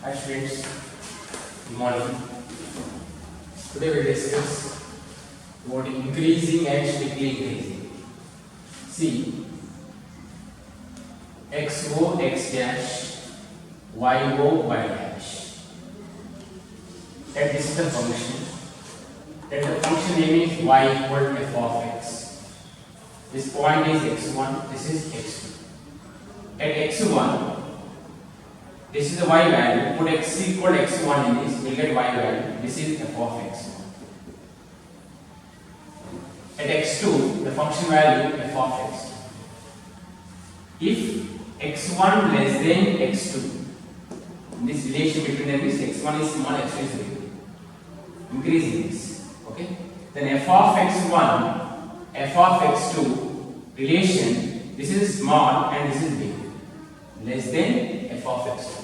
Hi students, good morning. Today we will discuss about increasing and strictly increasing. See, xo x dash, yo y dash. And this is the function. And the function name is y equal to f of x. This point is x1, this is x2. At x1, this is the y value. Put x equal to x1 in this, we'll get y value. This is f of x1. At x2, the function value f of x2. If x1 less than x2, this relation between them is x1 is small, x2 is big. Increasing this, okay? Then f of x1, f of x2 relation. This is small and this is big. Less than f of x2.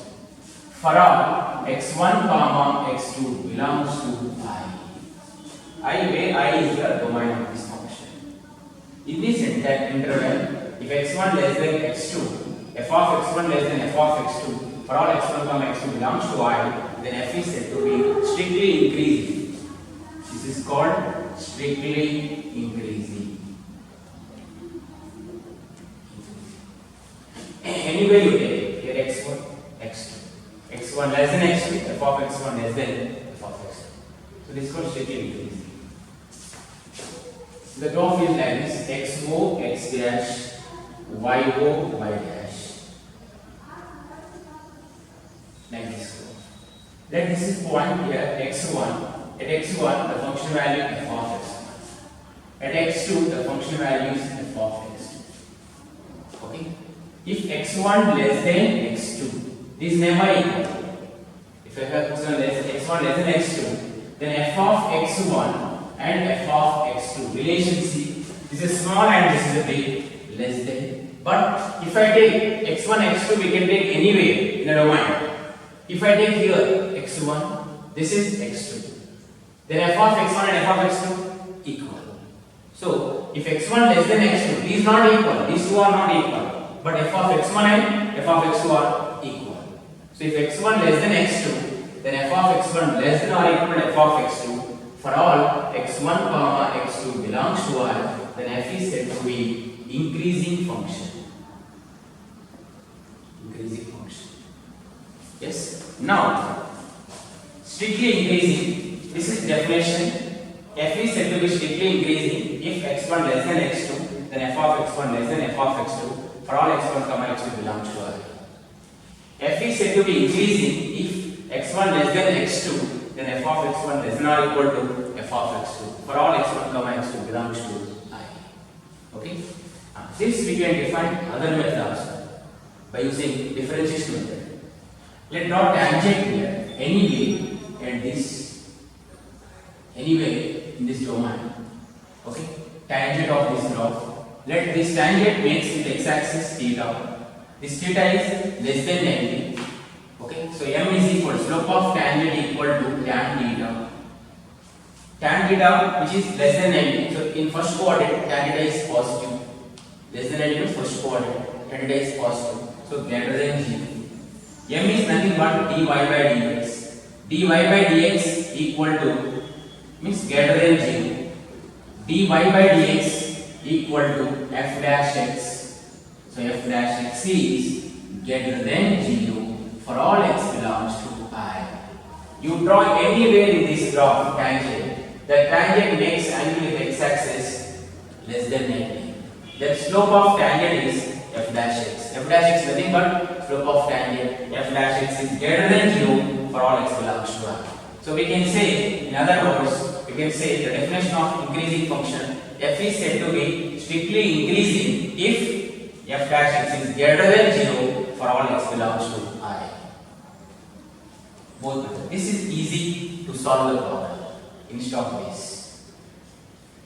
For all x1 comma x2 belongs to I where I is the domain of this function. In this interval, if x1 less than x2, f of x1 less than f of x2, for all x1 comma x2 belongs to I, then f is said to be strictly increasing. This is called strictly increasing. Anywhere you take it, here x1, x2. x1 less than x2, f of x1 less than f of x2. So this is called strictly increasing. The graph is like this: xo x dash, yo y dash. Like this graph. Then this is point here x1. At x1 the function value f of x1. At x2 the function value is f of x2. Okay. If x1 less than x2, these never equal. If x1 less than x2, then f of x1 and f of x2 relationship, this is small and this is a big, less than. But if I take x1, x2, we can take anywhere in a domain. If I take here x1, this is x2, then f of x1 and f of x2 equal. So if x1 less than x2, these not equal, these two are not equal. But f of x1 and f of x2 are equal. So if x1 less than x2, then f of x1 less than or equal to f of x2. For all x1 comma x2 belongs to I, then f is said to be increasing function. Increasing function. Yes. Now, strictly increasing. This is definition. F is said to be strictly increasing if x1 less than x2, then f of x1 less than f of x2. For all x1 comma x2 belongs to I. F is said to be increasing if x1 less than x2, then f of x1 less than or equal to f of x2. For all x1 comma x2 belongs to I. Okay? This we can define other methods by using differentiation method. Let draw tangent here anyway and this anyway in this domain. Okay? Tangent of this graph. Let this tangent makes with x-axis theta. This theta is less than 90. Okay, so m is equal slope of tangent equal to tan theta. Tan theta which is less than 90. So in first quadrant tan theta is positive. Less than 90 means first quadrant tan theta is positive. So greater than 0. M is nothing but dy by dx. dy by dx equal to means greater than 0. dy by dx equal to f dash x. So f dash x is greater than 0 for all x belongs to I. You draw anywhere in this graph tangent. The tangent makes angle with x-axis less than 90. The slope of tangent is f dash x. F dash x is nothing but slope of tangent. F dash x is greater than 0 for all x belongs to I. So we can say, in other words, we can say the definition of increasing function. F is said to be strictly increasing if f dash x is greater than 0 for all x belongs to I. Both methods. This is easy to solve the problem in stock ways.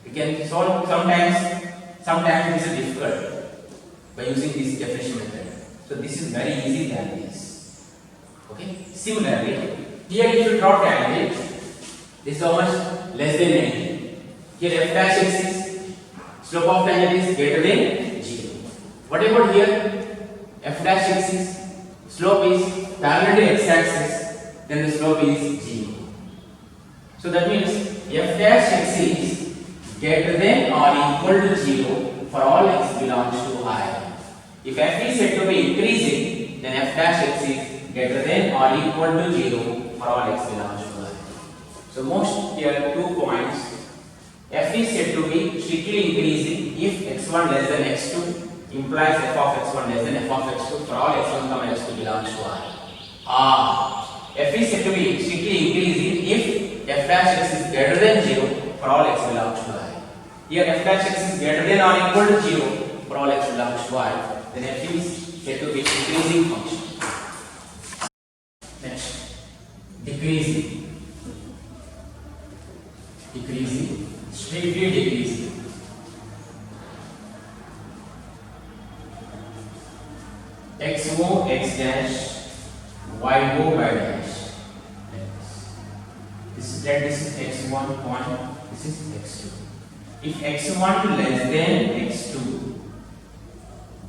We can solve sometimes it is difficult by using this definition method. So this is very easy than this. Okay. Similarly, here if you draw tangent, this is how much less than 90. Here f dash x is slope of tangent is greater than 0. What about here? F dash x is slope is parallel to x-axis, then the slope is 0. So that means f dash x is greater than or equal to 0 for all x belongs to I. If f is said to be increasing, then f dash x is greater than or equal to 0 for all x belongs to I. So most here 2 points. F is said to be strictly increasing if x1 less than x2 implies f of x1 less than f of x2 for all x1 comma x2 belongs to I. F is said to be strictly increasing if f dash x is greater than 0 for all x belongs to I. Here f dash x is greater than or equal to 0 for all x belongs to I. Then f is said to be increasing function. Next, decreasing, strictly decreasing. Xo x dash, yo y dash. This is x1 point, this is x2. If x1 less than x2,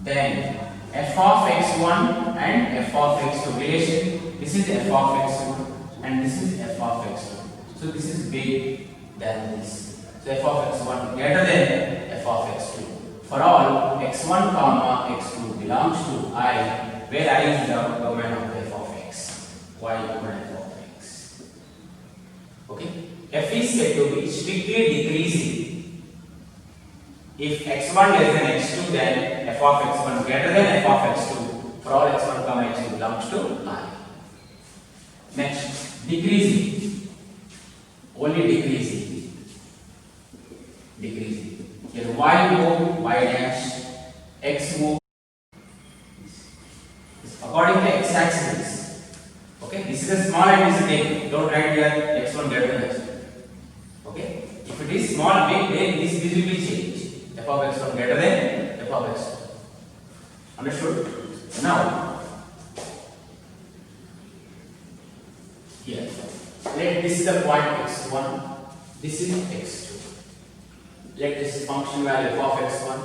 then f of x1 and f of x2 relation, this is f of x1 and this is f of x2. So this is big than this. So f of x1 greater than f of x2. For all x1 comma x2 belongs to I, where I is the domain of f of x, y domain f of x. Okay, f is said to be strictly decreasing if x1 less than x2, then f of x1 greater than f of x2 for all x1 comma x2 belongs to I. Next, decreasing, only decreasing. Here yo y dash, xo according to x-axis. Okay, this is a small and this is big. Don't write here x1 greater than x2. Okay, if it is small big, then this will be changed. F of x1 greater than f of x2. Understood? Now, here, let this is the point x1, this is x2. Let this function value f of x1,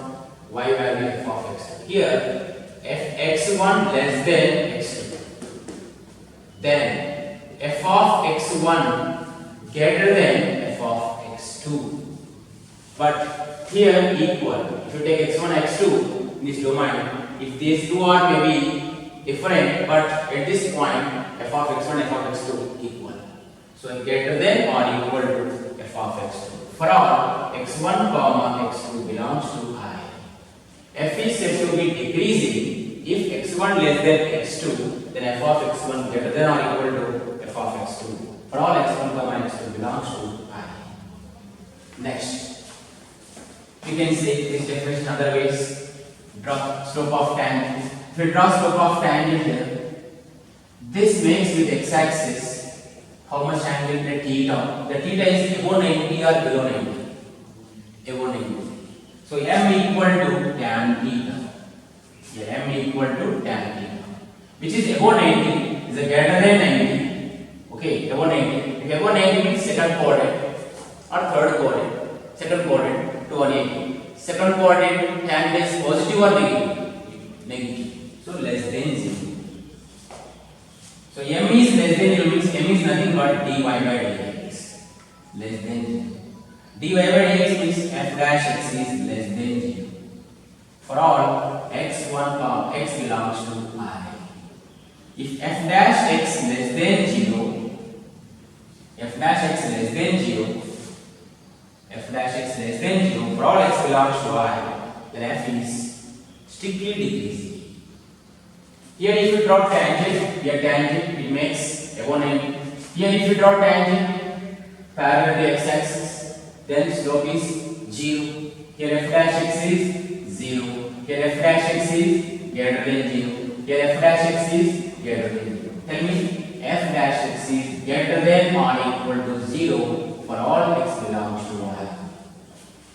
y value f of x2. Here, if x1 less than x2, then f of x1 greater than f of x2. But here equal. If you take x1, x2 in this domain, if these two are maybe different, but at this point f of x1, f of x2 equal. So greater than or equal to f of x2. For all x1 comma x2 belongs to I. F is said to be decreasing if x1 less than x2, then f of x1 greater than or equal to f of x2. For all x1 comma x2 belongs to I. Next, we can say this definition other ways. Draw slope of tangent. If we draw slope of tangent here, this makes with x-axis how much angle? The theta. The theta is above 90 or below 90? Above 90. So m equal to tan theta. Here m equal to tan theta, which is above 90, is greater than 90. Okay, above 90. If above 90 means second coordinate or third coordinate. Second coordinate to 180. Second coordinate tan is positive or negative? Negative. So less than 0. So m is less than 0 means m is nothing but dy by dx. Less than 0. Dy by dx means f dash x is less than 0. For all x1 comma x belongs to I. If f dash x less than 0, f dash x less than 0, f dash x less than 0 for all x belongs to I, then f is strictly decreasing. Here if you draw tangent, here tangent it makes above 90. Here if you draw tangent parallel to x-axis, then slope is 0. Here f dash x is 0. Here f dash x is greater than 0. Here f dash x is greater than 0. Tell me f dash x is greater than or equal to 0 for all x belongs to I.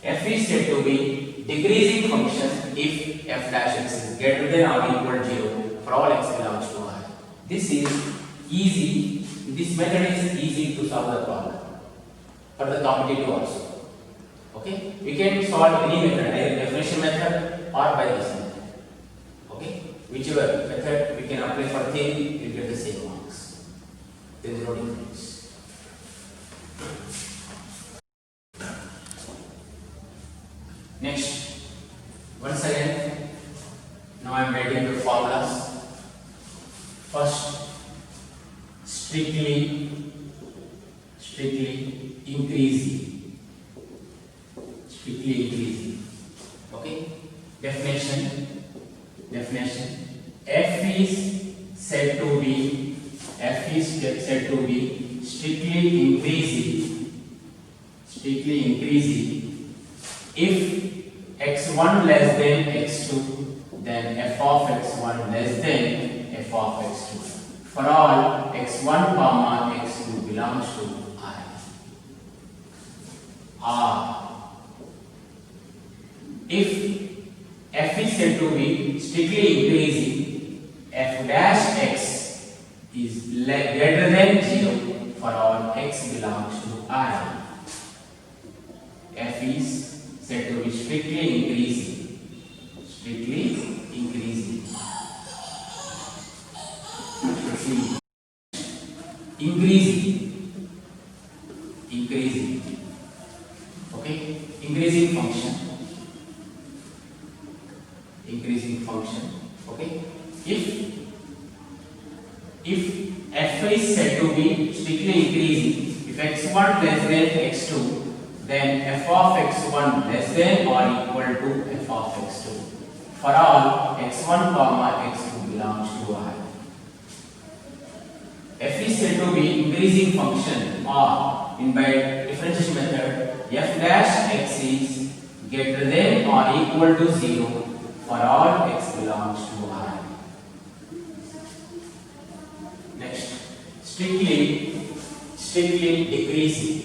F is said to be decreasing function if f dash x is greater than or equal to 0 for all x belongs to I. This is easy. This method is easy to solve the problem for the competitive also. Okay, we can solve any method, either definition method or by this method. Okay. whichever method we can apply for theory, you will get the same marks. There is no difference. Next, once again, now I am writing the formulas. First, strictly increasing. Okay. Definition. F is said to be strictly increasing if x1 less than x2, then f of x1 less than f of x2 for all x1 comma x2 belongs to I. If f is said to be strictly increasing, f dash x is greater than 0 for all x belongs to I. F is said to be strictly increasing. Increasing. Okay, increasing function. Okay, if f is said to be strictly increasing, if x1 less than x2, then f of x1 less than or equal to f of x2 for all x1 comma x2 belongs to I. F is said to be increasing function, or in by differentiation method, f dash x is greater than or equal to 0 for all x belongs to I. Next, strictly decreasing.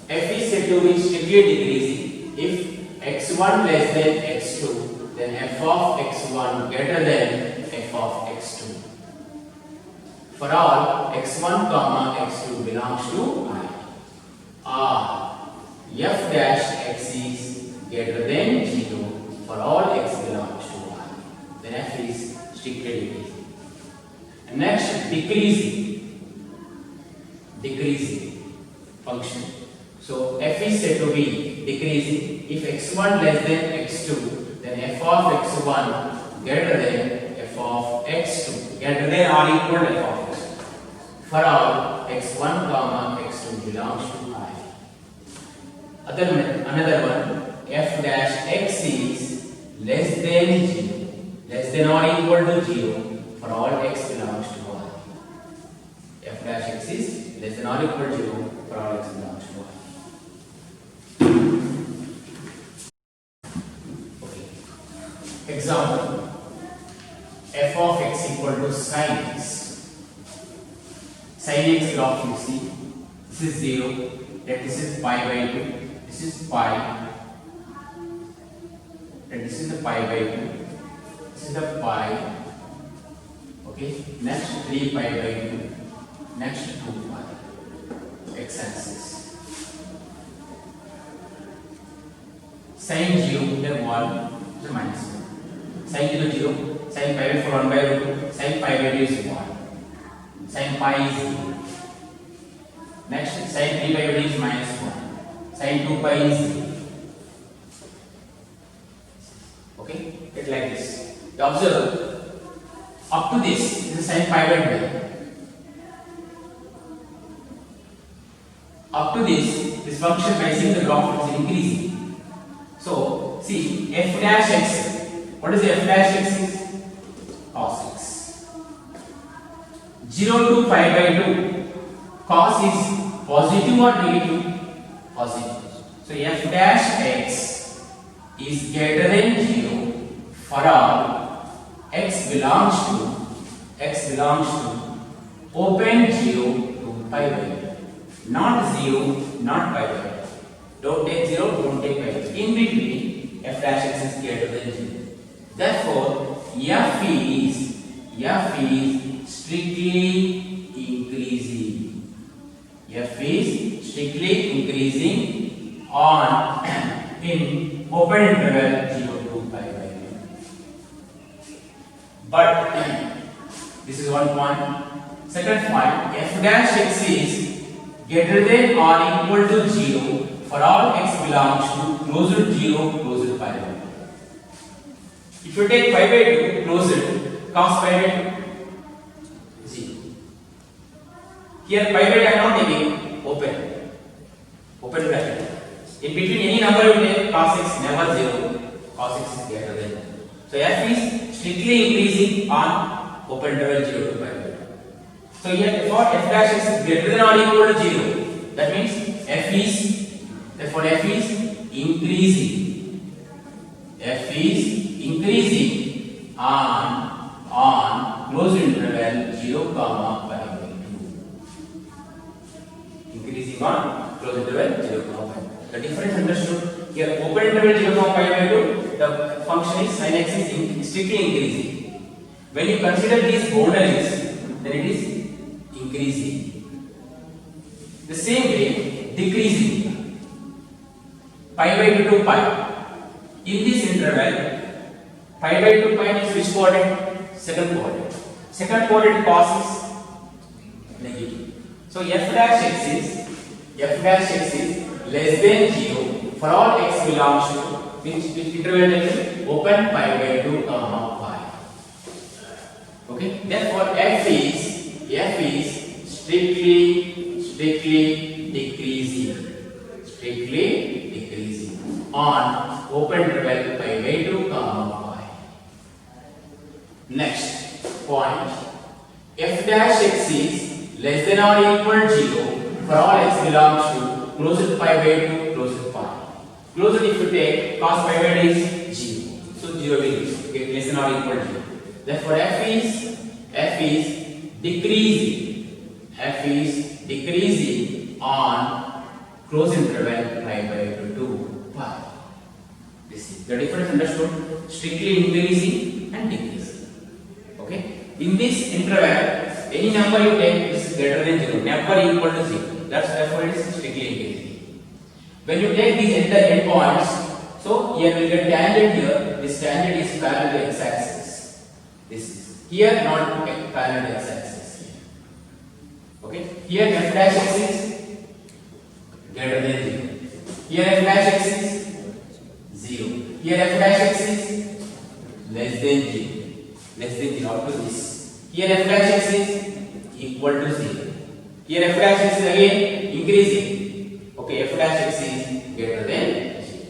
F is said to be strictly decreasing if x1 less than x2, then f of x1 greater than f of x2 for all x1 comma x2 belongs to I. F dash x is greater than 0 for all x belongs to I. Then f is strictly decreasing. And next, decreasing function. So f is said to be decreasing if x1 less than x2, then f of x1 greater than f of x2, greater than or equal to f of x2 for all x1 comma x2 belongs to I. Another one, f dash x is less than or equal to 0 for all x belongs to I. F dash x is less than or equal to 0 for all x belongs to I. Okay. Example, f of x equal to sin x. Sin x graph you see, this is 0, that this is pi by 2, this is pi, and this is the pi by 2, this is the pi. Okay, next 3 pi by 2, next 2 pi, x-axis. Sin 0, then 1, the minus 1. Sin 0, 0, sin pi by 4, 1 by root 2, sin pi by 2 is 1, sin pi is 0. Next, sin 3 by 2 is minus 1, sin 2 pi is 0. Okay, it's like this. You observe. Up to this is sin pi by 2. Up to this function by seeing the graph is increasing. So, see, f dash x. What is f dash x is? Cos x. 0 to pi by 2. Cos is positive or negative? Positive. So, f dash x is greater than 0 for all x belongs to open 0 to pi by 2. Not 0, not pi by 2. Don't take 0, don't take pi by 2. In between, f dash x is greater than 0. Therefore, f is strictly increasing. F is strictly increasing on in open interval 0 to pi by 2. But this is one point. Second point, f dash x is greater than or equal to 0 for all x belongs to closer to 0, closer to pi by 2. If you take pi by 2 closer, cos pi by 2 0. Here pi by 2 I am not taking open bracket. In between any number you take cos x never 0, cos x is greater than 0. So f is strictly increasing on open interval 0 to pi by 2. So here for f dash is greater than or equal to 0, that means f is increasing. F is increasing on closed interval 0 comma pi by 2. Increasing on closed interval 0 comma pi. The difference understood. Here open interval 0 comma pi by 2, the function is sin x is strictly increasing. When you consider these boundaries, then it is increasing. The same way decreasing. Pi by 2 to pi. In this interval, pi by 2 pi means which quadrant? Second quadrant. Second quadrant cos is negative. So f dash x is less than 0 for all x belongs to which interval is open pi by 2 comma pi. Okay. Therefore f is strictly decreasing on open interval pi by 2 comma pi. Next point, f dash x is less than or equal to 0 for all x belongs to closer to pi by 2, closer to pi. Closer if you take cos pi by 2 is 0. So 0 will get less than or equal to 0. Therefore f is decreasing on closed interval pi by 2 to pi. This is the difference understood. Strictly increasing and decreasing. Okay. In this interval, any number you take is greater than 0, never equal to 0. That's therefore it is strictly increasing. When you take these end points, so here we get tangent here. This tangent is parallel to x-axis. This is here not parallel to x-axis. Okay. Here f dash x is greater than 0. Here f dash x is 0. Here f dash x is less than 0 up to this. Here f dash x is equal to 0. Here f dash x is again increasing. Okay, f dash x is greater than 0.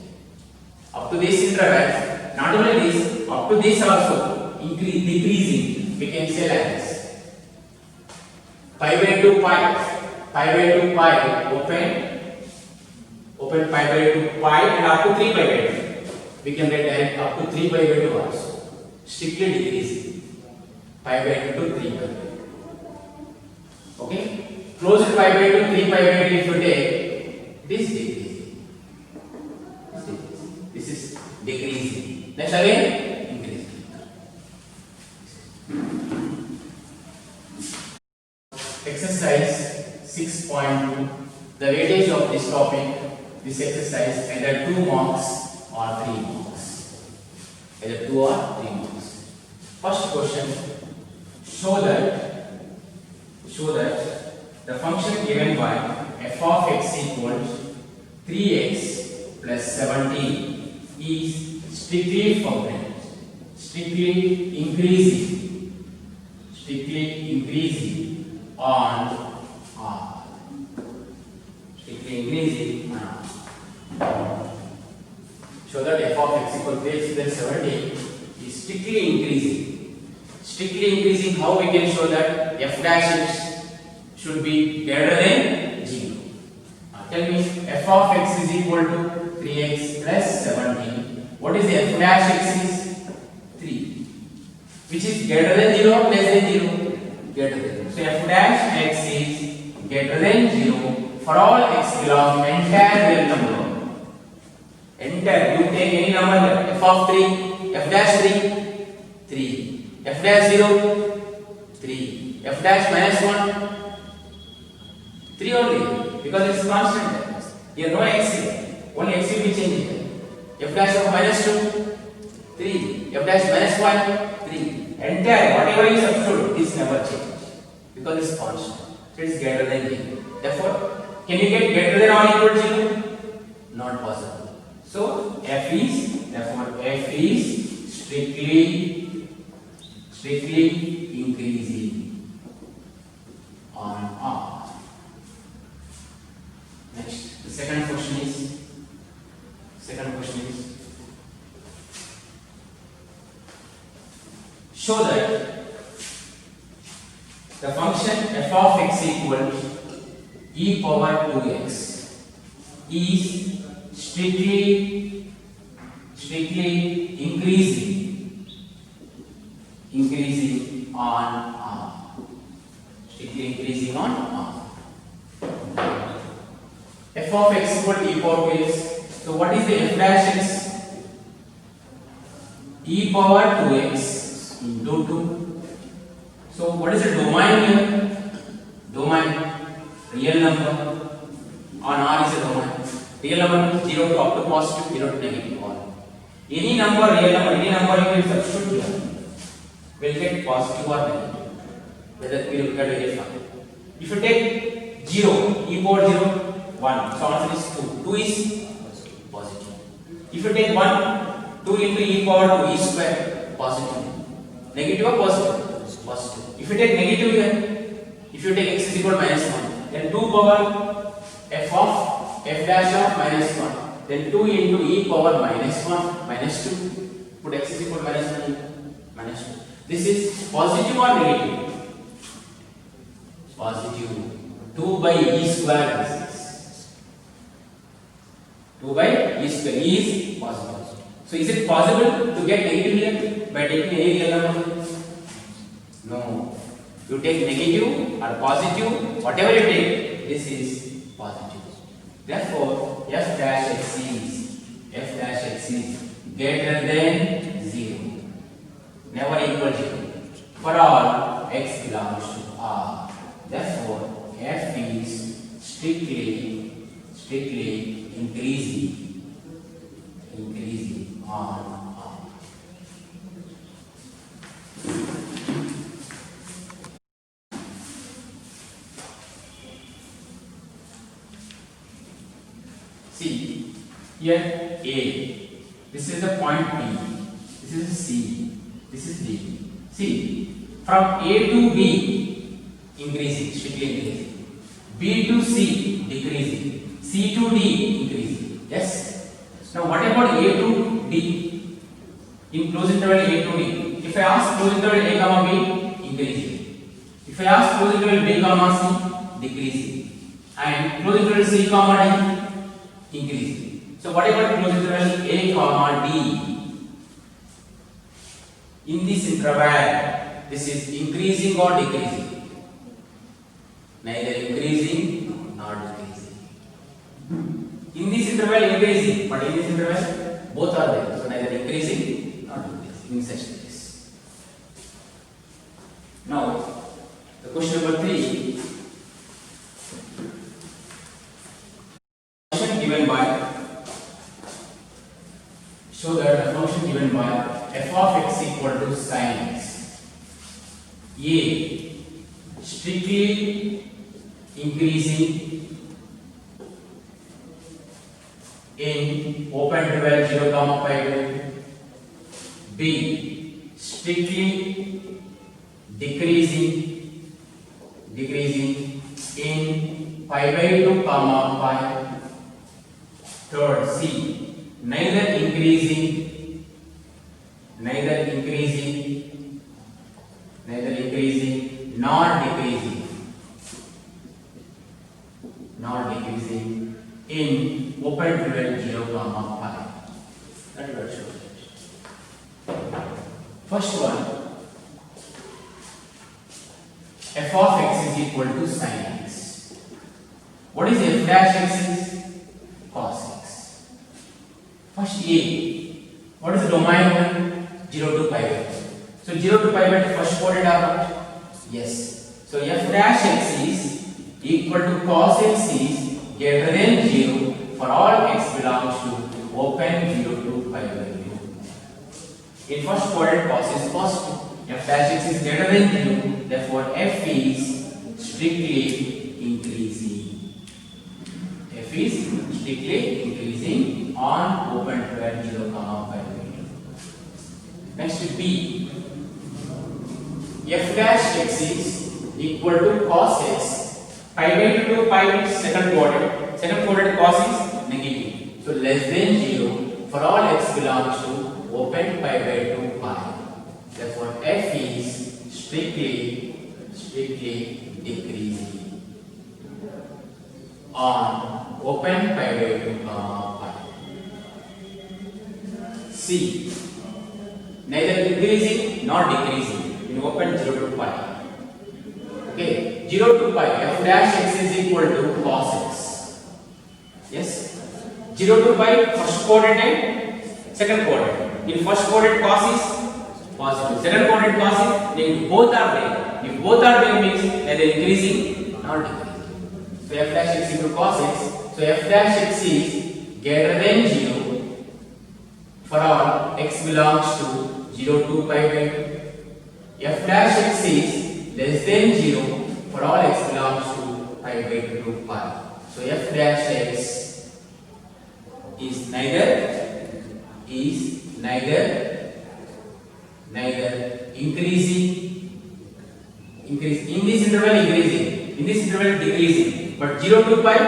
Up to this interval, not only this, up to this also decreasing. We can say like this. Pi by 2 pi, open pi by 2 pi and up to 3 pi by 2. We can write direct up to 3 pi by 2 also. Strictly decreasing. Pi by 2 to 3 pi by 2. Okay. Closed pi by 2, 3 pi by 2 if you take this decreasing. This is decreasing. Next again increasing. Exercise 6.2. The weightage of this topic, this exercise, either 2 marks or 3 marks. Either 2 or 3 marks. First question, show that the function given by f of x equals 3x plus 17 is strictly founded, strictly increasing on R. Strictly increasing on R. Show that f of x equals 3x plus 17 is strictly increasing. Strictly increasing, how we can show that f dash x should be greater than 0. Tell me, f of x is equal to 3x plus 17. What is f dash x is 3. Which is greater than 0 or less than 0? Greater than 0. So f dash x is greater than 0 for all x belongs to entire real number. Entire, you take any number there. F of 3, f dash 3, f dash 0, 3, f dash minus 1, 3 only, because it is constant. Here no x here, only x will be changing. f dash of minus 2, 3, f dash minus 1, 3. Entire, whatever you substitute, this never change because it's constant. So it's greater than 0. Therefore, can you get greater than or equal to 0? Not possible. So f is strictly increasing on R. Next, the second question is show that the function f of x equals e power 2x is strictly increasing on R. Strictly increasing on R. F of x equal to e power 2x. So what is the f dash x? E power 2x into 2. So what is the domain here? Domain, real number on R is a domain. Real number means 0 to up to positive, 0 to negative all. Any number, real number, any number you will substitute here will get positive or negative. Whether we look at it here. If you take 0, e power 0, 1. So answer is 2. 2 is positive. If you take 1, 2 into e power 2 e square, positive. Negative or positive? Positive. If you take negative here, if you take x is equal to minus 1, then 2 power f of f dash of minus 1, then 2 into e power minus 1 minus 2. Put x is equal to minus 1 here, minus 2. This is positive or negative? Positive. 2 by e square this is. 2 by e square. E is positive. So is it possible to get negative here by taking any real number? No. You take negative or positive, whatever you take, this is positive. Therefore, f dash x is greater than 0. Never equal to 0. For all x belongs to R. Therefore, f is strictly increasing on R. See, here A. This is the point B. This is C. This is D. See, from A to B, increasing, strictly increasing. B to C, decreasing. C to D, increasing. Yes? Now, what about A to D? In closed interval A to D. If I ask closed interval A comma B, increasing. If I ask closed interval B comma C, decreasing. And closed interval C comma D, increasing. So what about closed interval A comma D? In this interval, this is increasing or decreasing? Neither increasing nor decreasing. In this interval, increasing, but in this interval, both are there. So neither increasing nor decreasing in such case. Now, the question number 3. Given by, show that the function given by f of x equal to sin x, A strictly increasing in open interval 0 comma pi, B strictly decreasing in pi by 2 comma pi. Third, C, neither increasing nor decreasing in open interval 0 comma pi. That is what shows it. First one, f of x is equal to sin x. What is f dash x is? Cos x. First A, what is the domain? 0 to pi by 2. So 0 to pi by 2 first quadrant or not? Yes. So f dash x is equal to cos x is greater than 0 for all x belongs to open 0 to pi by 2. In first quadrant cos is positive. F dash x is greater than 0. Therefore, f is strictly increasing. F is strictly increasing on open interval 0, pi by 2. Next B. F dash x is equal to cos x pi by 2 to pi is second quadrant. Second quadrant cos is negative. So less than 0 for all x belongs to open pi by 2 pi. Therefore f is strictly decreasing on open pi by 2 pi. C. Neither increasing nor decreasing in open 0 to pi. Okay, 0 to pi f dash x is equal to cos x. Yes, 0 to pi first quadrant and second quadrant. In first quadrant cos is positive, second quadrant cos is negative. Both are there. If both are there means neither increasing nor decreasing. So f dash x equal to cos x. So f dash x is greater than 0 for all x belongs to 0 to pi by 2. F dash x is less than 0 for all x belongs to pi by 2 to pi. So f dash x is neither increasing in this interval increasing, in this interval decreasing, but 0 to pi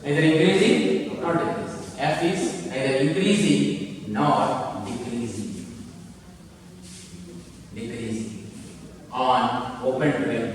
neither increasing nor decreasing. F is neither increasing nor decreasing on open interval